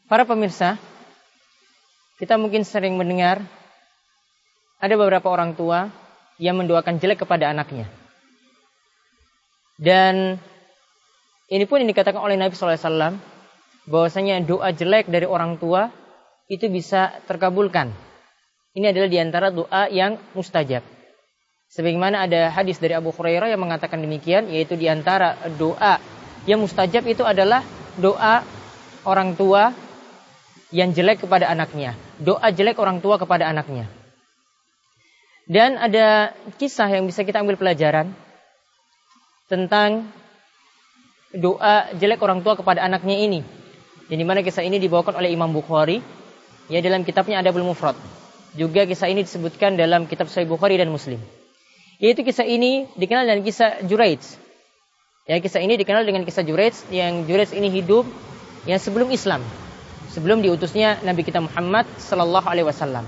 Para pemirsa, kita mungkin sering mendengar ada beberapa orang tua yang mendoakan jelek kepada anaknya. Dan ini pun yang dikatakan oleh Nabi SAW, bahwasanya doa jelek dari orang tua itu bisa terkabulkan. Ini adalah diantara doa yang mustajab. Sebagaimana ada hadis dari Abu Hurairah yang mengatakan demikian, yaitu diantara doa yang mustajab itu adalah doa orang tua yang jelek kepada anaknya. Doa jelek orang tua kepada anaknya. Dan ada kisah yang bisa kita ambil pelajaran tentang doa jelek orang tua kepada anaknya ini. Di mana kisah ini dibawakan oleh Imam Bukhari ya dalam kitabnya Adabul Mufrad. Juga kisah ini disebutkan dalam kitab Sahih Bukhari dan Muslim. Yaitu kisah ini dikenal dengan kisah Juraij. Ya, kisah ini dikenal dengan kisah Juraij, yang Juraij ini hidup yang sebelum Islam, sebelum diutusnya Nabi kita Muhammad sallallahu alaihi wasallam.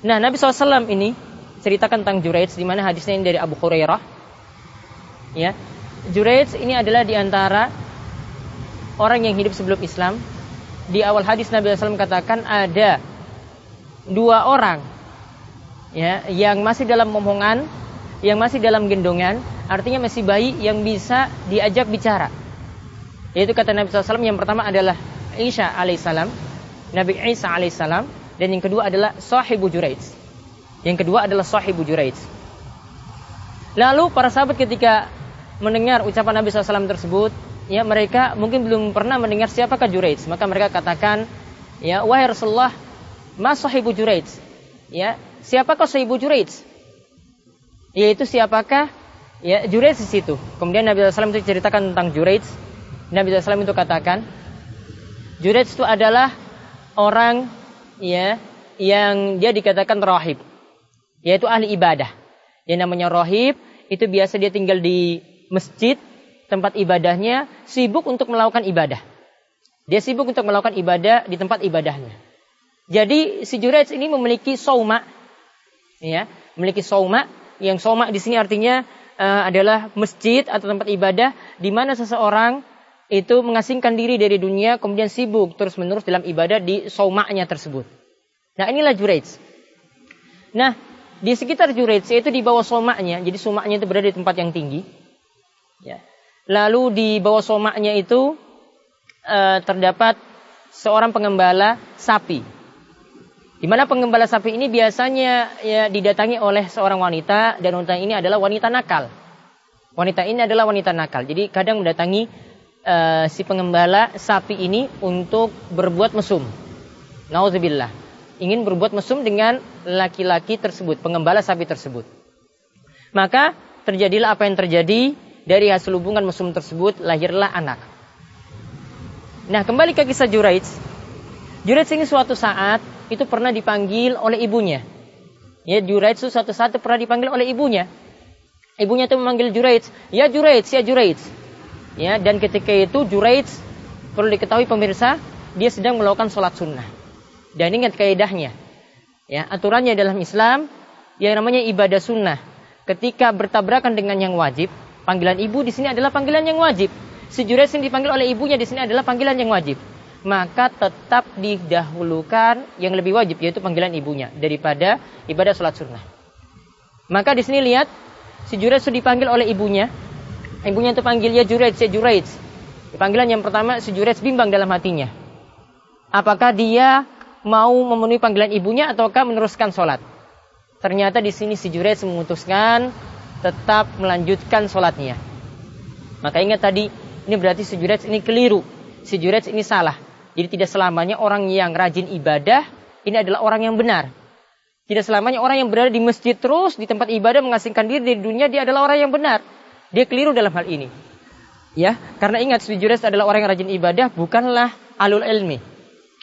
Nah, Nabi SAW ini ceritakan tentang Juraij, di mana hadisnya ini dari Abu Hurairah. Ya, Juraij ini adalah di antara orang yang hidup sebelum Islam. Di awal hadis Nabi SAW katakan ada dua orang, ya, yang masih dalam momongan, yang masih dalam gendongan, artinya masih bayi yang bisa diajak bicara. Yaitu kata Nabi SAW, yang pertama adalah Isa alaihissalam, Nabi Isa alaihissalam, dan yang kedua adalah sahibu Juraij. Yang kedua adalah sahibu Juraij. Lalu para sahabat ketika mendengar ucapan Nabi SAW tersebut, ya, mereka mungkin belum pernah mendengar siapakah Juraij. Maka mereka katakan, ya, wahai Rasulullah, ma sahibu Juraij? Ya, siapakah sahibu Juraij? Yaitu siapakah, ya, Juraij di situ. Kemudian Nabi SAW itu ceritakan tentang Juraij. Nabi SAW itu katakan, Juraij itu adalah orang, ya, yang dia dikatakan rahib, yaitu ahli ibadah. Yang namanya rahib itu biasa dia tinggal di masjid, tempat ibadahnya, sibuk untuk melakukan ibadah. Dia sibuk untuk melakukan ibadah di tempat ibadahnya. Jadi si Juraij ini memiliki sauma, ya, memiliki sauma. Yang sauma di sini artinya adalah masjid atau tempat ibadah di mana seseorang itu mengasingkan diri dari dunia, kemudian sibuk terus-menerus dalam ibadah di saumanya tersebut. Nah, inilah Juraij. Nah, di sekitar Juraij, yaitu di bawah somaknya, jadi somaknya itu berada di tempat yang tinggi. Ya. Lalu di bawah somaknya itu terdapat seorang pengembala sapi. Di mana pengembala sapi ini biasanya, ya, didatangi oleh seorang wanita, dan wanita ini adalah wanita nakal. Wanita ini adalah wanita nakal. Jadi kadang mendatangi si pengembala sapi ini untuk berbuat mesum. Nauzubillah. Ingin berbuat mesum dengan laki-laki tersebut, pengembala sapi tersebut. Maka terjadilah apa yang terjadi. Dari hasil hubungan mesum tersebut lahirlah anak. Nah, kembali ke kisah Juraij. Juraij ini suatu saat itu pernah dipanggil oleh ibunya. Ya, Juraij itu suatu saat pernah dipanggil oleh ibunya. Ibunya itu memanggil Juraij, ya Juraij, ya Juraij. Ya, dan ketika itu Juraij, perlu diketahui pemirsa, dia sedang melakukan sholat sunnah. Dan ingat kaidahnya, ya, aturannya dalam Islam yang namanya ibadah sunnah, ketika bertabrakan dengan yang wajib, panggilan ibu di sini adalah panggilan yang wajib. Si Juraij yang dipanggil oleh ibunya di sini adalah panggilan yang wajib. Maka tetap didahulukan yang lebih wajib, yaitu panggilan ibunya daripada ibadah sholat sunnah. Maka di sini lihat, si Juraij sudah dipanggil oleh ibunya. Ibunya itu panggil, ya Juraij, ya Juraij. Panggilan yang pertama, si Juraij bimbang dalam hatinya. Apakah dia mau memenuhi panggilan ibunya ataukah meneruskan sholat? Ternyata di sini si Juraij memutuskan tetap melanjutkan sholatnya. Maka ingat tadi, ini berarti si Juraij ini keliru. Si Juraij ini salah. Jadi tidak selamanya orang yang rajin ibadah ini adalah orang yang benar. Tidak selamanya orang yang berada di masjid terus di tempat ibadah mengasingkan diri dari dunia dia adalah orang yang benar. Dia keliru dalam hal ini. Ya, karena ingat si Juraij adalah orang yang rajin ibadah, bukanlah alul ilmi.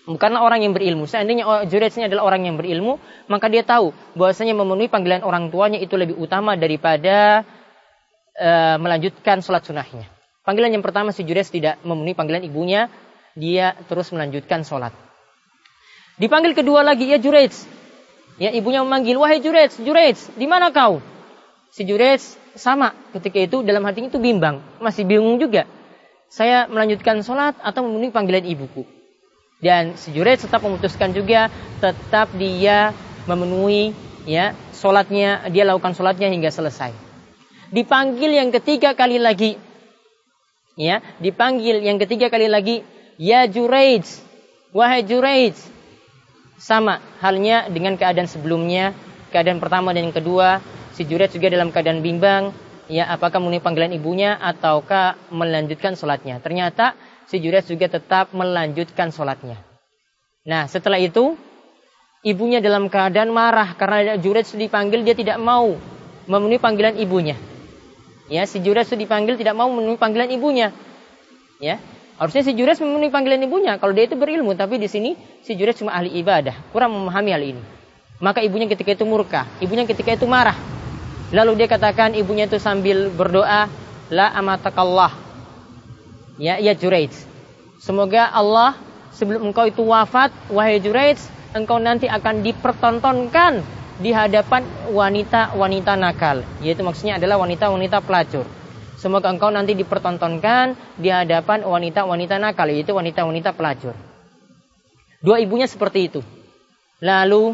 Bukanlah orang yang berilmu. Seandainya Juraij ini adalah orang yang berilmu, maka dia tahu bahwasanya memenuhi panggilan orang tuanya itu lebih utama daripada melanjutkan sholat sunnahnya. Panggilan yang pertama si Juraij tidak memenuhi panggilan ibunya, dia terus melanjutkan sholat. Dipanggil kedua lagi, ya Juraij. Ya, ibunya memanggil, wahai Juraij, Juraij, di mana kau? Si Juraij sama ketika itu dalam hatinya itu bimbang, masih bingung juga. Saya melanjutkan sholat atau memenuhi panggilan ibuku? Dan si Juraij tetap memutuskan juga, tetap dia memenuhi ya sholatnya, dia lakukan sholatnya hingga selesai. Dipanggil yang ketiga kali lagi, ya, dipanggil yang ketiga kali lagi, ya Juraij, wahai Juraij. Sama halnya dengan keadaan sebelumnya, keadaan pertama dan yang kedua, si Juraij juga dalam keadaan bimbang, ya, apakah memenuhi panggilan ibunya ataukah melanjutkan sholatnya. Ternyata si Juraij juga tetap melanjutkan sholatnya. Nah, setelah itu ibunya dalam keadaan marah karena Juraij dipanggil, dia tidak mau memenuhi panggilan ibunya. Ya, si Juraij dipanggil tidak mau memenuhi panggilan ibunya. Ya, harusnya si Juraij memenuhi panggilan ibunya kalau dia itu berilmu, tapi di sini si Juraij cuma ahli ibadah, kurang memahami hal ini. Maka ibunya ketika itu murka, ibunya ketika itu marah. Lalu dia katakan, ibunya itu sambil berdoa, la amatakallah. Ya Juraij, semoga Allah sebelum engkau itu wafat, wahai Juraij, engkau nanti akan dipertontonkan di hadapan wanita-wanita nakal. Yaitu maksudnya adalah wanita-wanita pelacur. Semoga engkau nanti dipertontonkan di hadapan wanita-wanita nakal, yaitu wanita-wanita pelacur. Dua ibunya seperti itu. Lalu,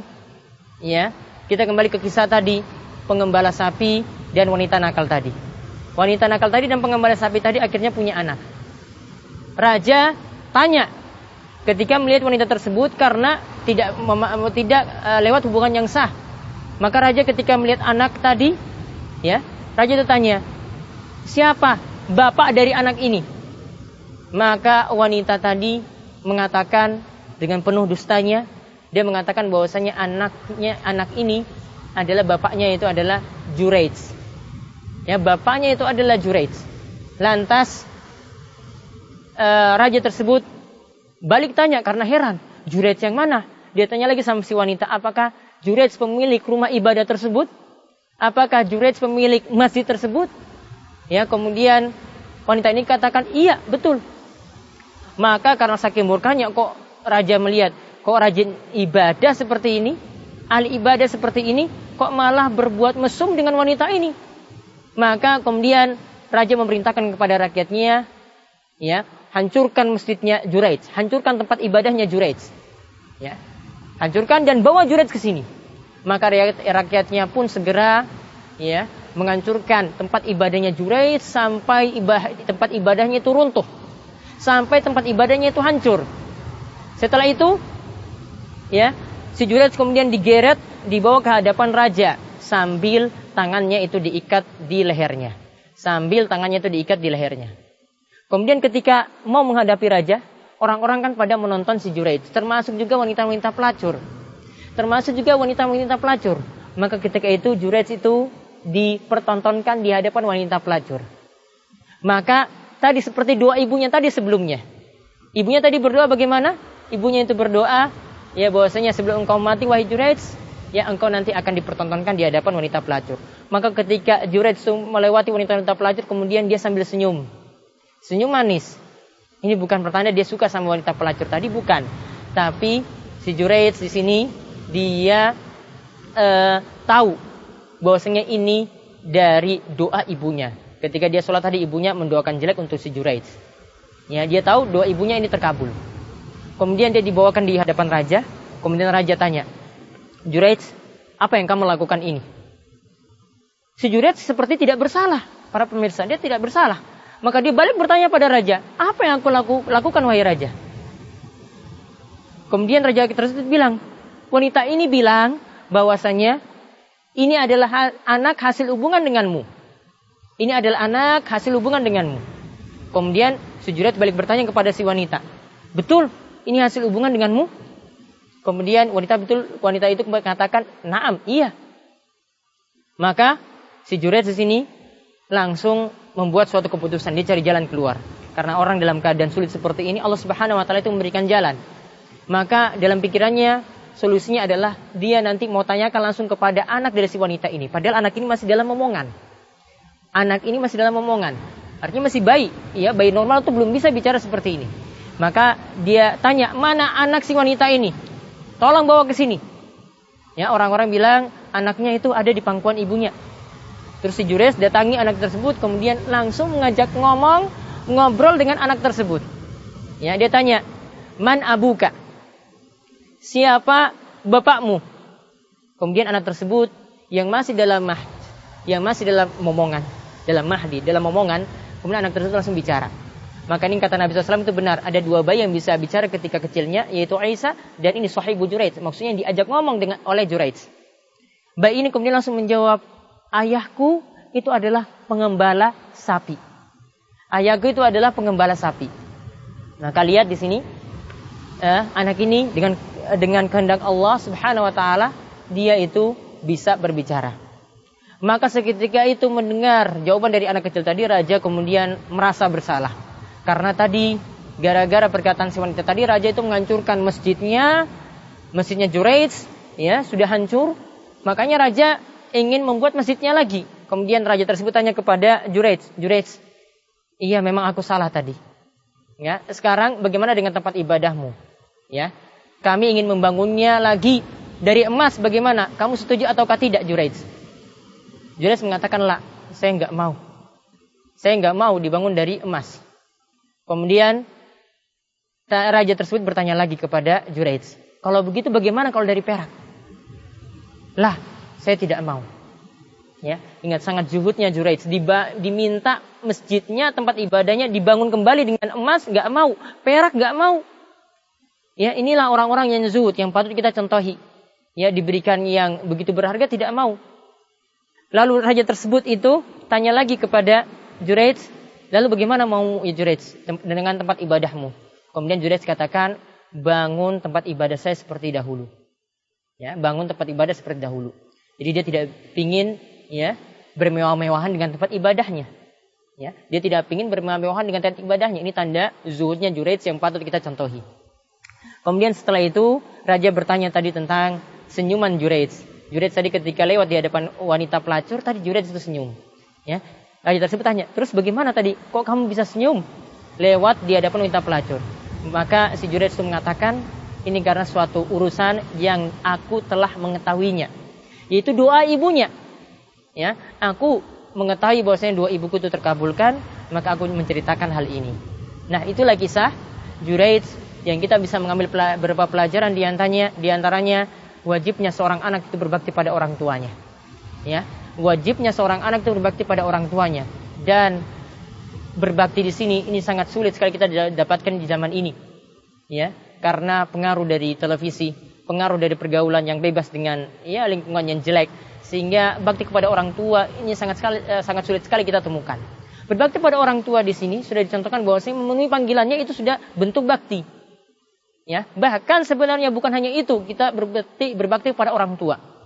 ya, kita kembali ke kisah tadi, pengembala sapi dan wanita nakal tadi. Wanita nakal tadi dan pengembala sapi tadi akhirnya punya anak. Raja tanya ketika melihat wanita tersebut karena tidak lewat hubungan yang sah. Maka raja ketika melihat anak tadi, ya, raja bertanya, siapa bapak dari anak ini? Maka wanita tadi mengatakan dengan penuh dustanya, dia mengatakan bahwasanya anak ini adalah bapaknya, itu adalah Juraij. Ya, bapaknya itu adalah Juraij. Lantas raja tersebut balik tanya karena heran, Juraij yang mana? Dia tanya lagi sama si wanita, apakah Juraij pemilik rumah ibadah tersebut? Apakah Juraij pemilik masjid tersebut? Ya, kemudian wanita ini katakan, iya, betul. Maka karena saking murkanya, kok raja melihat, kok rajin ibadah seperti ini, ahli ibadah seperti ini, kok malah berbuat mesum dengan wanita ini? Maka kemudian raja memerintahkan kepada rakyatnya, ya, hancurkan masjidnya Juraij, hancurkan tempat ibadahnya Juraij, ya, hancurkan dan bawa Juraij ke sini. Maka rakyatnya pun segera, ya, menghancurkan tempat ibadahnya Juraij sampai tempat ibadahnya itu runtuh, sampai tempat ibadahnya itu hancur. Setelah itu, ya, si Juraij kemudian digeret, dibawa ke hadapan raja sambil tangannya itu diikat di lehernya, Kemudian ketika mau menghadapi raja, orang-orang kan pada menonton si Juraij, termasuk juga wanita-wanita pelacur. Maka ketika itu Juraij itu dipertontonkan di hadapan wanita pelacur. Maka tadi seperti doa ibunya tadi sebelumnya. Ibunya tadi berdoa bagaimana? Ibunya itu berdoa, ya, bahwasanya sebelum engkau mati wahai Juraij, ya, engkau nanti akan dipertontonkan di hadapan wanita pelacur. Maka ketika Juraij melewati wanita-wanita pelacur, kemudian dia sambil senyum manis. Ini bukan pertanda dia suka sama wanita pelacur tadi, bukan. Tapi si Juraij di sini dia tahu bahwasanya ini dari doa ibunya. Ketika dia sholat tadi, ibunya mendoakan jelek untuk si Juraij. Ya, dia tahu doa ibunya ini terkabul. Kemudian dia dibawakan di hadapan raja. Kemudian raja tanya, Juraij, apa yang kamu lakukan ini? Si Juraij seperti tidak bersalah. Para pemirsa, dia tidak bersalah. Maka dia balik bertanya pada raja, apa yang aku lakukan wahai raja? Kemudian raja tersebut bilang, wanita ini bilang bahwasanya ini adalah anak hasil hubungan denganmu. Kemudian si Juraij balik bertanya kepada si wanita, betul ini hasil hubungan denganmu? Kemudian wanita itu mengatakan, naam, iya. Maka si Juraij di sini langsung membuat suatu keputusan, dia cari jalan keluar. Karena orang dalam keadaan sulit seperti ini, Allah Subhanahu wa taala itu memberikan jalan. Maka dalam pikirannya solusinya adalah dia nanti mau tanyakan langsung kepada anak dari si wanita ini. Padahal anak ini masih dalam omongan. Artinya masih bayi. Ya, bayi normal itu belum bisa bicara seperti ini. Maka dia tanya, mana anak si wanita ini? Tolong bawa ke sini. Ya, orang-orang bilang anaknya itu ada di pangkuan ibunya. Terus si Juraij datangi anak tersebut, kemudian langsung mengajak ngobrol dengan anak tersebut. Ya, dia tanya, Man abuka? Siapa bapakmu? Kemudian anak tersebut yang masih dalam momongan, dalam mahdi, dalam momongan, kemudian anak tersebut langsung bicara. Maka ini kata Nabi SAW itu benar. Ada dua bayi yang bisa bicara ketika kecilnya, yaitu Aisyah dan ini Sahibu Juraij. Maksudnya yang diajak ngomong oleh Juraij. Bayi ini kemudian langsung menjawab, ayahku itu adalah pengembala sapi. Ayahku itu adalah pengembala sapi. Maka lihat di sini, anak ini dengan kehendak Allah Subhanahu Wa Taala, dia itu bisa berbicara. Maka seketika itu mendengar jawaban dari anak kecil tadi, raja kemudian merasa bersalah. Karena tadi gara-gara perkataan si wanita tadi, raja itu menghancurkan masjidnya Juraij, ya sudah hancur. Makanya raja ingin membuat masjidnya lagi. Kemudian raja tersebut tanya kepada Juraij, iya memang aku salah tadi. Ya, sekarang bagaimana dengan tempat ibadahmu? Ya, kami ingin membangunnya lagi dari emas. Bagaimana? Kamu setuju ataukah tidak, Juraij? Juraij mengatakan, lah, saya enggak mau. Saya enggak mau dibangun dari emas. Kemudian raja tersebut bertanya lagi kepada Juraij, kalau begitu bagaimana kalau dari perak? Lah, saya tidak mau. Ya, ingat sangat zuhudnya Juraij, diminta masjidnya, tempat ibadahnya dibangun kembali dengan emas, enggak mau. Perak enggak mau. Ya, inilah orang-orang yang zuhud yang patut kita contohi. Ya, diberikan yang begitu berharga tidak mau. Lalu raja tersebut itu tanya lagi kepada Juraij, lalu bagaimana mau ya Juraij dengan tempat ibadahmu? Kemudian Juraij katakan, bangun tempat ibadah saya seperti dahulu. Ya, bangun tempat ibadah seperti dahulu. Jadi dia tidak ingin ya bermewah-mewahan dengan tempat ibadahnya. Ya, dia tidak ingin bermewah-mewahan dengan tempat ibadahnya. Ini tanda zuhudnya Juraij yang patut kita contohi. Kemudian setelah itu raja bertanya tadi tentang senyuman Juraij. Juraij tadi ketika lewat di hadapan wanita pelacur, tadi Juraij itu senyum. Ya. Raja tersebut tanya, terus bagaimana tadi? Kok kamu bisa senyum lewat di hadapan wanita pelacur? Maka si Juraij itu mengatakan, ini karena suatu urusan yang aku telah mengetahuinya, yaitu doa ibunya. Ya, aku mengetahui bahwasanya doa ibuku itu terkabulkan, maka aku menceritakan hal ini. Nah, itulah kisah Juraij yang kita bisa mengambil beberapa pelajaran di antaranya wajibnya seorang anak itu berbakti pada orang tuanya. Ya. Wajibnya seorang anak itu berbakti pada orang tuanya, dan berbakti di sini ini sangat sulit sekali kita dapatkan di zaman ini, ya, karena pengaruh dari televisi, pengaruh dari pergaulan yang bebas dengan ya lingkungan yang jelek, sehingga bakti kepada orang tua ini sangat sulit sekali kita temukan. Berbakti pada orang tua di sini sudah dicontohkan bahwa memenuhi panggilannya itu sudah bentuk bakti, ya. Bahkan sebenarnya bukan hanya itu, kita berbakti pada orang tua.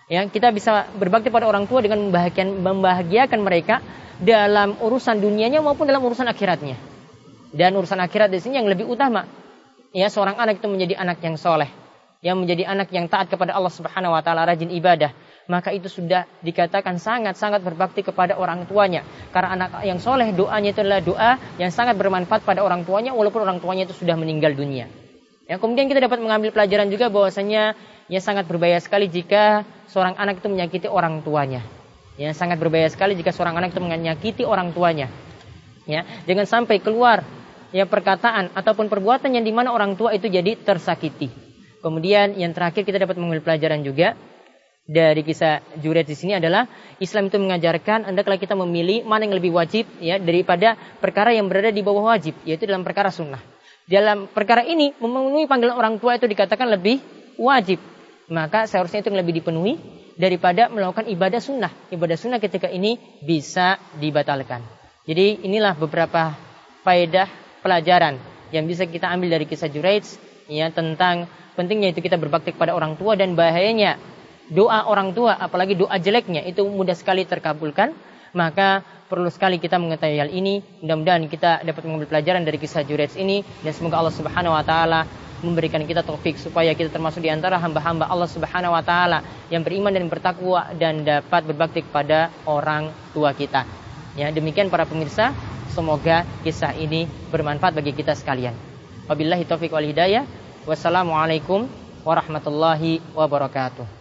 Ya, kita bisa berbakti pada orang tua dengan membahagiakan mereka dalam urusan dunianya maupun dalam urusan akhiratnya. Dan urusan akhirat di sini yang lebih utama. Ya, seorang anak itu menjadi anak yang soleh, yang menjadi anak yang taat kepada Allah Subhanahu Wa Taala, rajin ibadah. Maka itu sudah dikatakan sangat-sangat berbakti kepada orang tuanya. Karena anak yang soleh, doanya itu adalah doa yang sangat bermanfaat pada orang tuanya, walaupun orang tuanya itu sudah meninggal dunia. Ya, kemudian kita dapat mengambil pelajaran juga bahwasanya ya sangat berbahaya sekali jika seorang anak itu menyakiti orang tuanya. Ya, sangat berbahaya sekali jika seorang anak itu menyakiti orang tuanya. Ya, jangan sampai keluar ya perkataan ataupun perbuatan yang dimana orang tua itu jadi tersakiti. Kemudian yang terakhir kita dapat mengambil pelajaran juga dari kisah Juraij di sini adalah Islam itu mengajarkan hendaklah kita memilih mana yang lebih wajib ya daripada perkara yang berada di bawah wajib, yaitu dalam perkara sunnah. Dalam perkara ini memenuhi panggilan orang tua itu dikatakan lebih wajib. Maka seharusnya itu yang lebih dipenuhi daripada melakukan ibadah sunnah. Ibadah sunnah ketika ini bisa dibatalkan. Jadi inilah beberapa faedah pelajaran yang bisa kita ambil dari kisah Juraij ya, tentang pentingnya itu kita berbakti kepada orang tua dan bahayanya doa orang tua, apalagi doa jeleknya itu mudah sekali terkabulkan. Maka perlu sekali kita mengetahui hal ini. Mudah-mudahan kita dapat mengambil pelajaran dari kisah Juraij ini, dan semoga Allah Subhanahu Wa Taala memberikan kita taufik supaya kita termasuk di antara hamba-hamba Allah Subhanahu Wa Taala yang beriman dan bertakwa dan dapat berbakti kepada orang tua kita. Ya, demikian para pemirsa, semoga kisah ini bermanfaat bagi kita sekalian. Wabillahi taufiq wal hidayah. Wassalamualaikum warahmatullahi wabarakatuh.